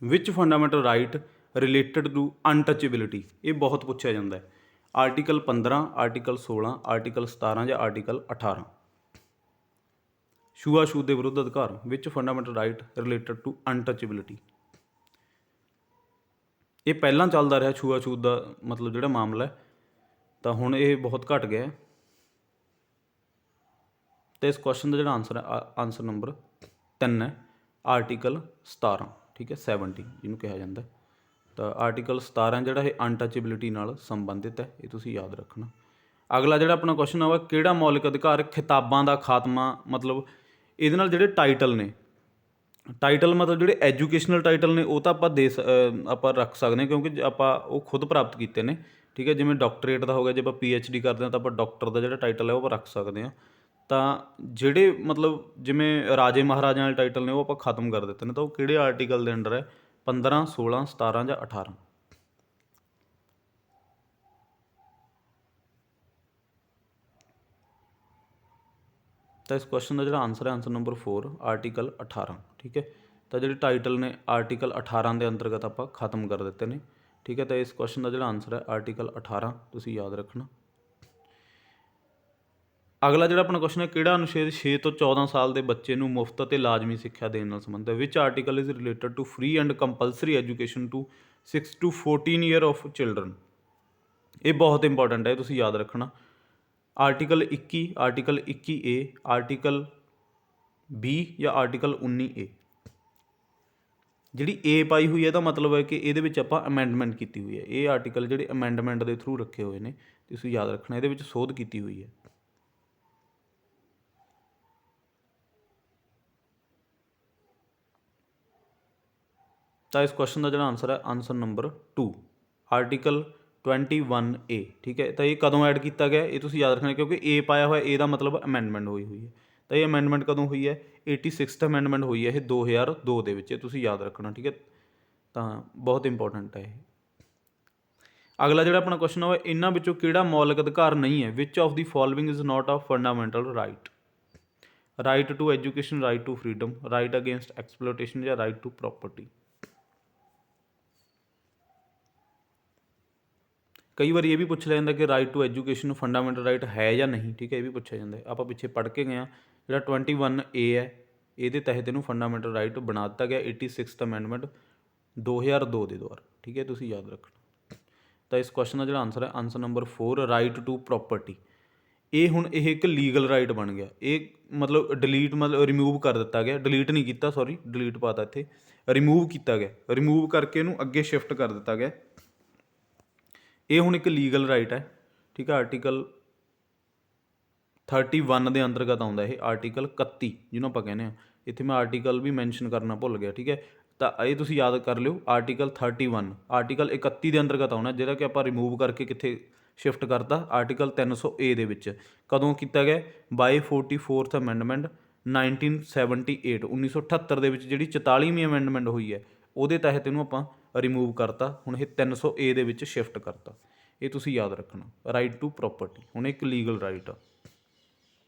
Speaker 1: Which fundamental right related to ਅਨਟੱਚੇਬਿਲਿਟੀ। ਇਹ ਬਹੁਤ ਪੁੱਛਿਆ ਜਾਂਦਾ ਹੈ। ਆਰਟੀਕਲ 15, ਆਰਟੀਕਲ 16, ਆਰਟੀਕਲ 17 ਜਾਂ ਆਰਟੀਕਲ 18। ਛੂਆ-ਛੂਤ ਦੇ ਵਿਰੁੱਧ ਅਧਿਕਾਰ which fundamental right related to ਅਨਟੱਚੇਬਿਲਿਟੀ। ਇਹ ਪਹਿਲਾਂ ਚੱਲਦਾ ਰਿਹਾ ਛੂਆ-ਛੂਤ ਦਾ ਮਤਲਬ ਜਿਹੜਾ ਮਾਮਲਾ ਹੈ, ਤਾਂ ਹੁਣ ਇਹ ਬਹੁਤ ਘਟ ਗਿਆ। ਅਤੇ ਇਸ ਕੁਐਸਚਨ ਦਾ ਜਿਹੜਾ ਆਨਸਰ ਹੈ ਆਨਸਰ ਨੰਬਰ 3 ਹੈ ਆਰਟੀਕਲ 17। ਠੀਕ ਹੈ। 70 ਜਿਹਨੂੰ ਕਿਹਾ ਜਾਂਦਾ। ਤਾਂ ਆਰਟੀਕਲ 17 ਜਿਹੜਾ ਇਹ ਅਨਟੱਚੇਬਿਲਿਟੀ ਨਾਲ ਸੰਬੰਧਿਤ ਹੈ, ਇਹ ਤੁਸੀਂ ਯਾਦ ਰੱਖਣਾ। ਅਗਲਾ ਜਿਹੜਾ ਆਪਣਾ ਕੁਐਸਚਨ ਹੋਇਆ, ਕਿਹੜਾ ਮੌਲਿਕ ਅਧਿਕਾਰ ਖਿਤਾਬਾਂ ਦਾ ਖਾਤਮਾ। ਮਤਲਬ ਇਹਦੇ ਨਾਲ ਜਿਹੜੇ ਟਾਈਟਲ ਨੇ, ਟਾਈਟਲ ਮਤਲਬ ਜਿਹੜੇ ਐਜੂਕੇਸ਼ਨਲ ਟਾਈਟਲ ਨੇ ਉਹ ਤਾਂ ਆਪਾਂ ਆਪਾਂ ਰੱਖ ਸਕਦੇ ਹਾਂ, ਕਿਉਂਕਿ ਆਪਾਂ ਉਹ ਖੁਦ ਪ੍ਰਾਪਤ ਕੀਤੇ ਨੇ। ਠੀਕ ਹੈ। ਜਿਵੇਂ ਡਾਕਟਰੇਟ ਦਾ ਹੋ ਗਿਆ, ਜੇ ਆਪਾਂ PhD ਕਰਦੇ ਹਾਂ ਤਾਂ ਆਪਾਂ ਡਾਕਟਰ ਦਾ ਜਿਹੜਾ ਟਾਈਟਲ ਹੈ ਉਹ ਆਪਾਂ ਰੱਖ ਸਕਦੇ ਹਾਂ। ਤਾਂ ਜਿਹੜੇ ਮਤਲਬ ਜਿਵੇਂ ਰਾਜੇ ਮਹਾਰਾਜਿਆਂ ਵਾਲੇ ਟਾਈਟਲ ਨੇ ਉਹ ਆਪਾਂ ਖਤਮ ਕਰ ਦਿੱਤੇ ਨੇ। ਤਾਂ ਉਹ ਕਿਹੜੇ ਆਰਟੀਕਲ ਦੇ ਅੰਡਰ ਹੈ, 15, 16, 17 ਜਾਂ 18। ਤਾਂ ਇਸ ਕੁਐਸਚਨ ਦਾ ਜਿਹੜਾ ਆਨਸਰ ਹੈ ਆਨਸਰ ਨੰਬਰ 4 ਆਰਟੀਕਲ 18। ਠੀਕ ਹੈ। ਤਾਂ ਜਿਹੜੇ ਟਾਈਟਲ ਨੇ ਆਰਟੀਕਲ 18 ਦੇ ਅੰਤਰਗਤ ਆਪਾਂ ਖਤਮ ਕਰ ਦਿੱਤੇ ਨੇ। ਠੀਕ ਹੈ। ਤਾਂ ਇਸ ਕੁਐਸਚਨ ਦਾ ਜਿਹੜਾ ਆਨਸਰ ਹੈ ਆਰਟੀਕਲ 18 ਤੁਸੀਂ ਯਾਦ ਰੱਖਣਾ। ਅਗਲਾ ਜਿਹੜਾ ਆਪਣਾ ਕੁਐਸਚਨ ਹੈ, ਕਿਹੜਾ ਅਨੁਛੇਦ 6 ਤੋਂ 14 ਸਾਲ ਦੇ ਬੱਚੇ ਨੂੰ ਮੁਫਤ ਅਤੇ ਲਾਜ਼ਮੀ ਸਿੱਖਿਆ ਦੇਣ ਨਾਲ ਸੰਬੰਧਿਤ ਹੈ। Which article is related to free and compulsory education to 6 to 14 year of children. ਇਹ ਬਹੁਤ ਇੰਪੋਰਟੈਂਟ ਹੈ, ਇਹ ਤੁਸੀਂ ਯਾਦ ਰੱਖਣਾ। ਆਰਟੀਕਲ 21, ਆਰਟੀਕਲ 21A, ਆਰਟੀਕਲ 20 ਜਾਂ ਆਰਟੀਕਲ 19A। ਜਿਹੜੀ A ਪਾਈ ਹੋਈ ਹੈ ਇਹਦਾ ਮਤਲਬ ਹੈ ਕਿ ਇਹਦੇ ਵਿੱਚ ਆਪਾਂ ਅਮੈਂਡਮੈਂਟ ਕੀਤੀ ਹੋਈ ਹੈ। ਇਹ ਆਰਟੀਕਲ ਜਿਹੜੇ ਅਮੈਂਡਮੈਂਟ ਦੇ ਥਰੂ ਰੱਖੇ ਹੋਏ ਨੇ, ਤੁਸੀਂ ਯਾਦ ਰੱਖਣਾ। ਇਹਦੇ ਵਿੱਚ ਸੋਧ ਕੀਤੀ ਹੋਈ ਹੈ। ਤਾਂ ਇਸ ਕੁਐਸਚਨ ਦਾ ਜਿਹੜਾ ਆਨਸਰ ਹੈ ਆਨਸਰ ਨੰਬਰ 2 ਆਰਟੀਕਲ 21A। ਠੀਕ ਹੈ। ਤਾਂ ਇਹ ਕਦੋਂ ਐਡ ਕੀਤਾ ਗਿਆ ਇਹ ਤੁਸੀਂ ਯਾਦ ਰੱਖਣਾ, ਕਿਉਂਕਿ A ਪਾਇਆ ਹੋਇਆ, ਇਹਦਾ ਮਤਲਬ ਅਮੈਂਡਮੈਂਟ ਹੋਈ ਹੋਈ ਹੈ। ਤਾਂ ਇਹ ਅਮੈਂਡਮੈਂਟ ਕਦੋਂ ਹੋਈ ਹੈ, 86th ਅਮੈਂਡਮੈਂਟ ਹੋਈ ਹੈ ਇਹ 2002 ਦੇ ਵਿੱਚ। ਇਹ ਤੁਸੀਂ ਯਾਦ ਰੱਖਣਾ। ਠੀਕ ਹੈ। ਤਾਂ ਬਹੁਤ ਇੰਪੋਰਟੈਂਟ ਹੈ ਇਹ। ਅਗਲਾ ਜਿਹੜਾ ਆਪਣਾ ਕੁਐਸਚਨ ਹੈ, ਇਹਨਾਂ ਵਿੱਚੋਂ ਕਿਹੜਾ ਮੌਲਿਕ ਅਧਿਕਾਰ ਨਹੀਂ ਹੈ। Which of the following is not a fundamental right. Right to education, right to freedom, right against exploitation ਜਾਂ ਰਾਈਟ ਟੂ ਪ੍ਰੋਪਰਟੀ। ਕਈ ਵਾਰੀ ਇਹ ਵੀ ਪੁੱਛ ਲਿਆ ਜਾਂਦਾ ਕਿ right to education fundamental right ਹੈ ਜਾਂ ਨਹੀਂ। ਠੀਕ ਹੈ। ਇਹ ਵੀ ਪੁੱਛਿਆ ਜਾਂਦਾ। ਆਪਾਂ ਪਿੱਛੇ ਪੜ੍ਹ ਕੇ ਗਏ ਹਾਂ, ਜਿਹੜਾ 21A ਹੈ ਇਹਦੇ ਤਹਿਤ ਇਹਨੂੰ ਫੰਡਾਮੈਂਟਲ ਰਾਈਟ ਬਣਾ ਦਿੱਤਾ ਗਿਆ 86th ਅਮੈਂਡਮੈਂਟ 2002 ਦੇ ਦੁਆਰਾ। ਠੀਕ ਹੈ। ਤੁਸੀਂ ਯਾਦ ਰੱਖਣਾ। ਤਾਂ ਇਸ ਕੁਐਸਚਨ ਦਾ ਜਿਹੜਾ ਆਨਸਰ ਹੈ answer number 4 right to property. ਇਹ ਹੁਣ ਇਹ ਇੱਕ ਲੀਗਲ ਰਾਈਟ ਬਣ ਗਿਆ। ਇਹ ਮਤਲਬ ਡਿਲੀਟ ਮਤਲਬ ਰਿਮੂਵ ਕਰ ਦਿੱਤਾ ਗਿਆ, ਡਿਲੀਟ ਨਹੀਂ ਕੀਤਾ, ਸੌਰੀ ਡਿਲੀਟ ਪਾਤਾ ਇੱਥੇ, ਰਿਮੂਵ ਕੀਤਾ ਗਿਆ। ਰਿਮੂਵ ਕਰਕੇ ਇਹਨੂੰ ਅੱਗੇ ਸ਼ਿਫਟ ਕਰ ਦਿੱਤਾ ਗਿਆ। ਇਹ ਹੁਣ ਇੱਕ ਲੀਗਲ ਰਾਈਟ ਹੈ। ਠੀਕ ਹੈ। ਆਰਟੀਕਲ 31 ਦੇ ਅੰਤਰਗਤ ਆਉਂਦਾ ਇਹ, ਆਰਟੀਕਲ 31 ਜਿਹਨੂੰ ਆਪਾਂ ਕਹਿੰਦੇ ਹਾਂ। ਇੱਥੇ ਮੈਂ ਆਰਟੀਕਲ ਵੀ ਮੈਂਸ਼ਨ ਕਰਨਾ ਭੁੱਲ ਗਿਆ। ਠੀਕ ਹੈ। ਤਾਂ ਇਹ ਤੁਸੀਂ ਯਾਦ ਕਰ ਲਿਓ, ਆਰਟੀਕਲ 31 ਆਰਟੀਕਲ 31 ਦੇ ਅੰਤਰਗਤ ਆਉਣਾ, ਜਿਹੜਾ ਕਿ ਆਪਾਂ ਰਿਮੂਵ ਕਰਕੇ ਕਿੱਥੇ ਸ਼ਿਫਟ ਕਰਤਾ, ਆਰਟੀਕਲ 300A ਦੇ ਵਿੱਚ। ਕਦੋਂ ਕੀਤਾ ਗਿਆ, ਬਾਈ 44th ਅਮੈਂਡਮੈਂਟ 1978 1978 ਦੇ ਵਿੱਚ ਜਿਹੜੀ 44ਵੀਂ ਅਮੈਂਡਮੈਂਟ ਹੋਈ ਹੈ ਉਹਦੇ ਤਹਿਤ ਇਹਨੂੰ ਆਪਾਂ ਰਿਮੂਵ ਕਰਤਾ। ਹੁਣ ਇਹ 300A ਦੇ ਵਿੱਚ ਸ਼ਿਫਟ ਕਰਤਾ। ਇਹ ਤੁਸੀਂ ਯਾਦ ਰੱਖਣਾ। ਰਾਈਟ ਟੂ ਪ੍ਰੋਪਰਟੀ ਹੁਣ ਇੱਕ ਲੀਗਲ ਰਾਈਟ ਆ।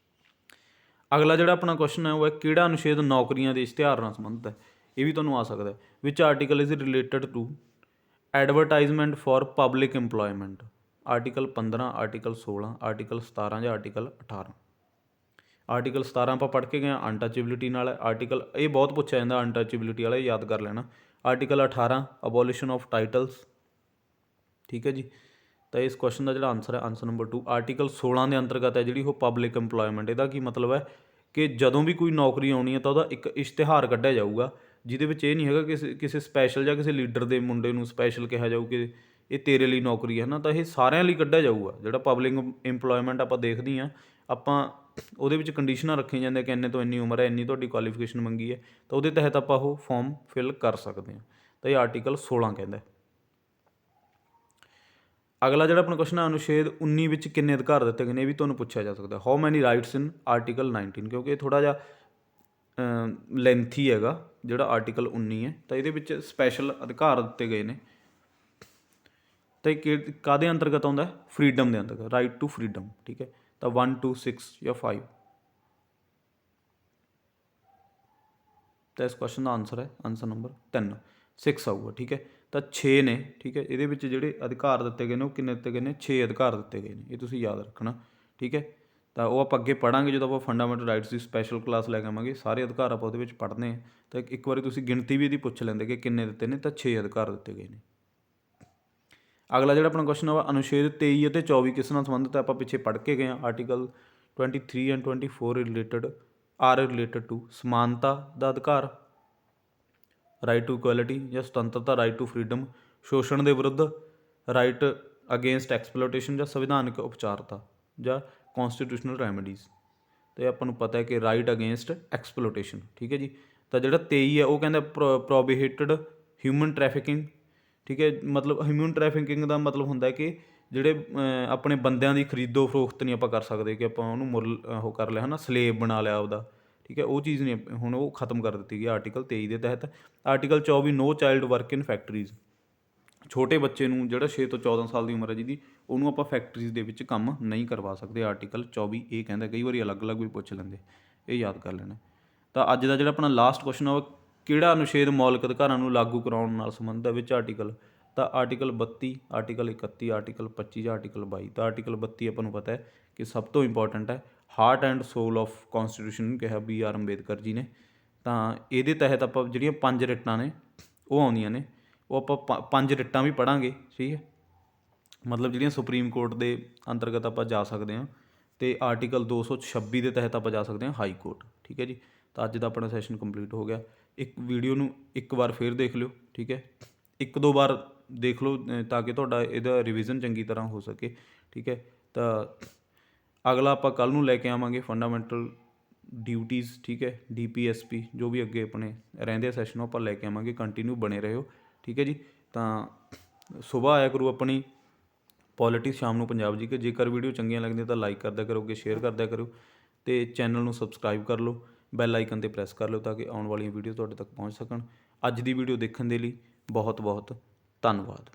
Speaker 1: ਅਗਲਾ ਜਿਹੜਾ ਆਪਣਾ ਕੁਐਸਚਨ ਹੈ ਉਹ ਹੈ ਕਿਹੜਾ ਅਨੁਛੇਦ ਨੌਕਰੀਆਂ ਦੇ ਇਸ਼ਤਿਹਾਰ ਨਾਲ ਸੰਬੰਧਿਤ ਹੈ। ਇਹ ਵੀ ਤੁਹਾਨੂੰ ਆ ਸਕਦਾ। Which article is related to advertisement for public employment. Article 15, article 16, article 17 ਜਾਂ ਆਰਟੀਕਲ 18। ਆਰਟੀਕਲ 17 ਆਪਾਂ ਪੜ੍ਹ ਕੇ ਗਏ ਹਾਂ, ਅਨਟੱਚੇਬਿਲਿਟੀ ਨਾਲ ਹੈ। ਆਰਟੀਕਲ ਇਹ ਬਹੁਤ ਪੁੱਛਿਆ ਜਾਂਦਾ ਅਨਟੱਚੇਬਿਲਿਟੀ ਵਾਲਾ, ਯਾਦ ਕਰ ਲੈਣਾ। Article 18 abolition of titles. ਠੀਕ ਹੈ ਜੀ। ਤਾਂ ਇਸ ਕੁਐਸਚਨ ਦਾ ਜਿਹੜਾ ਆਨਸਰ ਹੈ ਆਨਸਰ ਨੰਬਰ 2। ਆਰਟੀਕਲ 16 ਦੇ ਅੰਤਰਗਤ ਹੈ ਜਿਹੜੀ ਉਹ ਪਬਲਿਕ ਇੰਪਲੋਇਮੈਂਟ। ਇਹਦਾ ਕੀ ਮਤਲਬ ਹੈ ਕਿ ਜਦੋਂ ਵੀ ਕੋਈ ਨੌਕਰੀ ਆਉਣੀ ਹੈ ਤਾਂ ਉਹਦਾ ਇੱਕ ਇਸ਼ਤਿਹਾਰ ਕੱਢਿਆ ਜਾਊਗਾ ਜਿਹਦੇ ਵਿੱਚ ਇਹ ਨਹੀਂ ਹੈਗਾ ਕਿਸੇ ਸਪੈਸ਼ਲ ਜਾਂ ਕਿਸੇ ਲੀਡਰ ਦੇ ਮੁੰਡੇ ਨੂੰ ਸਪੈਸ਼ਲ ਕਿਹਾ ਜਾਊ ਕਿ ਇਹ ਤੇਰੇ ਲਈ ਨੌਕਰੀ ਹੈ ਨਾ, ਤਾਂ ਇਹ ਸਾਰਿਆਂ ਲਈ ਕੱਢਿਆ ਜਾਊਗਾ। ਜਿਹੜਾ ਪਬਲਿਕ ਇੰਪਲੋਇਮੈਂਟ ਆਪਾਂ ਦੇਖਦੇ ਹਾਂ, ਆਪਾਂ ਉਹਦੇ ਵਿੱਚ ਕੰਡੀਸ਼ਨਾਂ ਰੱਖੀਆਂ ਜਾਂਦੀਆਂ ਕਿ ਇੰਨੇ ਤੋਂ ਇੰਨੀ ਉਮਰ ਹੈ, ਇੰਨੀ ਤੁਹਾਡੀ ਕੁਆਲੀਫਿਕੇਸ਼ਨ ਮੰਗੀ ਹੈ, ਤਾਂ ਉਹਦੇ ਤਹਿਤ ਆਪਾਂ ਉਹ ਫਾਰਮ ਫਿਲ ਕਰ ਸਕਦੇ ਹਾਂ। ਤਾਂ ਇਹ ਆਰਟੀਕਲ 16 ਕਹਿੰਦਾ। ਅਗਲਾ ਜਿਹੜਾ ਆਪਣਾ ਕੁਐਸਚਨ ਹੈ ਅਨੁਛੇਦ 19 ਵਿੱਚ ਕਿੰਨੇ ਅਧਿਕਾਰ ਦਿੱਤੇ ਗਏ ਨੇ, ਇਹ ਵੀ ਤੁਹਾਨੂੰ ਪੁੱਛਿਆ ਜਾ ਸਕਦਾ। How many rights in article 19, ਕਿਉਂਕਿ ਇਹ ਥੋੜ੍ਹਾ ਜਿਹਾ ਲੈਂਥੀ ਹੈਗਾ ਜਿਹੜਾ ਆਰਟੀਕਲ 19 ਹੈ। ਤਾਂ ਇਹਦੇ ਵਿੱਚ ਸਪੈਸ਼ਲ ਅਧਿਕਾਰ ਦਿੱਤੇ ਗਏ ਨੇ। ਤਾਂ ਇਹ ਕਾਹਦੇ ਅੰਤਰਗਤ ਆਉਂਦਾ ਹੈ? ਫਰੀਡਮ ਦੇ ਅੰਤਰਗਤ, ਰਾਈਟ ਟੂ ਫਰੀਡਮ। ਠੀਕ ਹੈ। ਤਾਂ 1 2 6 ਜਾਂ 5। ਤਾਂ ਇਸ ਕੁਐਸਚਨ ਦਾ ਆਨਸਰ ਹੈ ਆਨਸਰ ਨੰਬਰ 3 6 ਆਊਗਾ। ਠੀਕ ਹੈ। ਤਾਂ 6 ਨੇ। ਠੀਕ ਹੈ। ਇਹਦੇ ਵਿੱਚ ਜਿਹੜੇ ਅਧਿਕਾਰ ਦਿੱਤੇ ਗਏ ਨੇ ਉਹ ਕਿੰਨੇ ਦਿੱਤੇ ਗਏ ਨੇ? 6 ਅਧਿਕਾਰ ਦਿੱਤੇ ਗਏ ਨੇ। ਇਹ ਤੁਸੀਂ ਯਾਦ ਰੱਖਣਾ। ਠੀਕ ਹੈ। ਤਾਂ ਉਹ ਆਪਾਂ ਅੱਗੇ ਪੜ੍ਹਾਂਗੇ ਜਦੋਂ ਆਪਾਂ ਫੰਡਾਮੈਂਟਲ ਰਾਈਟਸ ਦੀ ਸਪੈਸ਼ਲ ਕਲਾਸ ਲੈ ਕੇ ਆਵਾਂਗੇ। ਸਾਰੇ ਅਧਿਕਾਰ ਆਪਾਂ ਉਹਦੇ ਵਿੱਚ ਪੜ੍ਹਨੇ ਆ। ਤਾਂ ਇੱਕ ਵਾਰੀ ਤੁਸੀਂ ਗਿਣਤੀ ਵੀ ਇਹਦੀ ਪੁੱਛ ਲੈਂਦੇ ਕਿ ਕਿੰਨੇ ਦਿੱਤੇ ਨੇ, ਤਾਂ 6 ਅਧਿਕਾਰ ਦਿੱਤੇ ਗਏ ਨੇ। ਅਗਲਾ ਜਿਹੜਾ ਆਪਣਾ ਕੁਐਸਚਨ ਹੈ ਅਨੁਛੇਦ 23 ਅਤੇ 24 ਕਿਸ ਨਾਲ ਸੰਬੰਧਿਤ ਹੈ? ਆਪਾਂ ਪਿੱਛੇ ਪੜ੍ਹ ਕੇ ਗਏ ਹਾਂ। ਆਰਟੀਕਲ 23 ਐਂਡ 24 ਰਿਲੇਟਡ ਟੂ ਸਮਾਨਤਾ ਦਾ ਅਧਿਕਾਰ, ਰਾਈਟ ਟੂ ਇਕੁਐਲਿਟੀ ਜਾਂ ਸੁਤੰਤਰਤਾ, ਰਾਈਟ ਟੂ ਫਰੀਡਮ, ਸ਼ੋਸ਼ਣ ਦੇ ਵਿਰੁੱਧ, ਰਾਈਟ ਅਗੇਂਸਟ ਐਕਸਪਲੋਟੇਸ਼ਨ ਜਾਂ ਸੰਵਿਧਾਨਕ ਉਪਚਾਰਤਾ ਜਾਂ ਕੌਂਸਟੀਟਿਊਸ਼ਨਲ ਰੈਮਡੀਜ਼। ਅਤੇ ਆਪਾਂ ਨੂੰ ਪਤਾ ਹੈ ਕਿ ਰਾਈਟ ਅਗੇਂਸਟ ਐਕਸਪਲੋਟੇਸ਼ਨ। ਠੀਕ ਹੈ ਜੀ। ਤਾਂ ਜਿਹੜਾ 23 ਹੈ ਉਹ ਕਹਿੰਦਾ ਪ੍ਰੋਬਿਹੇਟਡ ਹਿਊਮਨ ਟਰੈਫਿਕਿੰਗ। ਠੀਕ ਹੈ। ਮਤਲਬ ਹਿਊਮਨ ਟਰੈਫਿਕਿੰਗ ਦਾ ਮਤਲਬ ਹੁੰਦਾ ਕਿ ਜਿਹੜੇ ਆਪਣੇ ਬੰਦਿਆਂ ਦੀ ਖਰੀਦੋ ਫਰੋਖਤ ਨਹੀਂ ਆਪਾਂ ਕਰ ਸਕਦੇ ਕਿ ਆਪਾਂ ਉਹਨੂੰ ਮੁੱਲ ਉਹ ਕਰ ਲਿਆ ਹੈ ਨਾ, ਸਲੇਵ ਬਣਾ ਲਿਆ ਆਪਦਾ। ਠੀਕ ਹੈ। ਉਹ ਚੀਜ਼ ਨਹੀਂ, ਹੁਣ ਉਹ ਖਤਮ ਕਰ ਦਿੱਤੀ ਗਈ ਆਰਟੀਕਲ 23 ਦੇ ਤਹਿਤ। Article 24 no child work in factories. ਛੋਟੇ ਬੱਚੇ ਨੂੰ ਜਿਹੜਾ 6 ਤੋਂ 14 ਸਾਲ ਦੀ ਉਮਰ ਹੈ ਜਿਹਦੀ, ਉਹਨੂੰ ਆਪਾਂ ਫੈਕਟਰੀਜ਼ ਦੇ ਵਿੱਚ ਕੰਮ ਨਹੀਂ ਕਰਵਾ ਸਕਦੇ। ਆਰਟੀਕਲ 24 ਇਹ ਕਹਿੰਦਾ। ਕਈ ਵਾਰੀ ਅਲੱਗ-ਅਲੱਗ ਵੀ ਪੁੱਛ ਲੈਂਦੇ, ਇਹ ਯਾਦ ਕਰ ਲੈਣਾ। ਤਾਂ ਅੱਜ ਦਾ ਜਿਹੜਾ ਆਪਣਾ ਲਾਸਟ ਕੁਐਸਚਨ ਆ ਉਹ ਕਿਹੜਾ ਅਨੁਛੇਦ ਮੌਲਿਕ ਅਧਿਕਾਰਾਂ ਨੂੰ ਲਾਗੂ ਕਰਾਉਣ ਨਾਲ ਸੰਬੰਧਿਤ ਹੈ ਵਿੱਚ ਆਰਟੀਕਲ? ਤਾਂ ਆਰਟੀਕਲ 32, ਆਰਟੀਕਲ 31, ਆਰਟੀਕਲ 25 ਜਾਂ ਆਰਟੀਕਲ 22। ਤਾਂ ਆਰਟੀਕਲ 32 ਆਪਾਂ ਨੂੰ ਪਤਾ ਹੈ ਕਿ ਸਭ ਤੋਂ ਇੰਪੋਰਟੈਂਟ ਹੈ। ਹਾਰਟ ਐਂਡ ਸੋਲ ਆਫ ਕੌਂਸਟੀਟਿਊਸ਼ਨ ਨੂੰ ਕਿਹਾ BR ਅੰਬੇਦਕਰ ਜੀ ਨੇ। ਤਾਂ ਇਹਦੇ ਤਹਿਤ ਆਪਾਂ ਜਿਹੜੀਆਂ 5 ਰਿਟਾਂ ਨੇ ਉਹ ਆਉਂਦੀਆਂ ਨੇ, ਉਹ ਆਪਾਂ 5 ਰਿਟਾਂ ਵੀ ਪੜ੍ਹਾਂਗੇ। ਠੀਕ ਹੈ। ਮਤਲਬ ਜਿਹੜੀਆਂ ਸੁਪਰੀਮ ਕੋਰਟ ਦੇ ਅੰਤਰਗਤ ਆਪਾਂ ਜਾ ਸਕਦੇ ਹਾਂ, ਅਤੇ ਆਰਟੀਕਲ 226 ਦੇ ਤਹਿਤ ਆਪਾਂ ਜਾ ਸਕਦੇ ਹਾਂ ਹਾਈ ਕੋਰਟ। ਠੀਕ ਹੈ ਜੀ। ਤਾਂ ਅੱਜ ਦਾ ਆਪਣਾ ਸੈਸ਼ਨ ਕੰਪਲੀਟ ਹੋ ਗਿਆ। ਇੱਕ ਵੀਡੀਓ ਨੂੰ ਇੱਕ ਵਾਰ ਫਿਰ ਦੇਖ ਲਿਓ। ਠੀਕ ਹੈ। 1-2 ਵਾਰ ਦੇਖ ਲਓ ਤਾਂ ਕਿ ਤੁਹਾਡਾ ਇਹਦਾ ਰਿਵੀਜ਼ਨ ਚੰਗੀ ਤਰ੍ਹਾਂ ਹੋ ਸਕੇ। ਠੀਕ ਹੈ। ਤਾਂ ਅਗਲਾ ਆਪਾਂ ਕੱਲ੍ਹ ਨੂੰ ਲੈ ਕੇ ਆਵਾਂਗੇ ਫੰਡਾਮੈਂਟਲ ਡਿਊਟੀਜ਼। ਠੀਕ ਹੈ। DPSP ਜੋ ਵੀ ਅੱਗੇ ਆਪਣੇ ਰਹਿੰਦੇ ਸੈਸ਼ਨ ਉਹ ਆਪਾਂ ਲੈ ਕੇ ਆਵਾਂਗੇ। ਕੰਟੀਨਿਊ ਬਣੇ ਰਹਿਓ। ਠੀਕ ਹੈ ਜੀ। ਤਾਂ ਸੁਬਾਹ ਆਇਆ ਕਰੂ ਆਪਣੀ ਪੋਲੀਟਿਕਸ, ਸ਼ਾਮ ਨੂੰ ਪੰਜਾਬ ਜੀ ਕੇ। ਜੇਕਰ ਵੀਡੀਓ ਚੰਗੀਆਂ ਲੱਗਦੀਆਂ ਤਾਂ ਲਾਈਕ ਕਰਦਿਆ ਕਰੋ, ਅੱਗੇ ਸ਼ੇਅਰ ਕਰਦਿਆ ਕਰੋ, ਅਤੇ ਚੈਨਲ ਨੂੰ ਸਬਸਕ੍ਰਾਈਬ ਕਰ ਲਓ, ਬੈਲ ਆਈਕਨ 'ਤੇ ਪ੍ਰੈਸ ਕਰ ਲਓ ਤਾਂ ਕਿ ਆਉਣ ਵਾਲੀਆਂ ਵੀਡੀਓ ਤੁਹਾਡੇ ਤੱਕ ਪਹੁੰਚ ਸਕਣ। ਅੱਜ ਦੀ ਵੀਡੀਓ ਦੇਖਣ ਦੇ ਲਈ ਬਹੁਤ ਬਹੁਤ ਧੰਨਵਾਦ।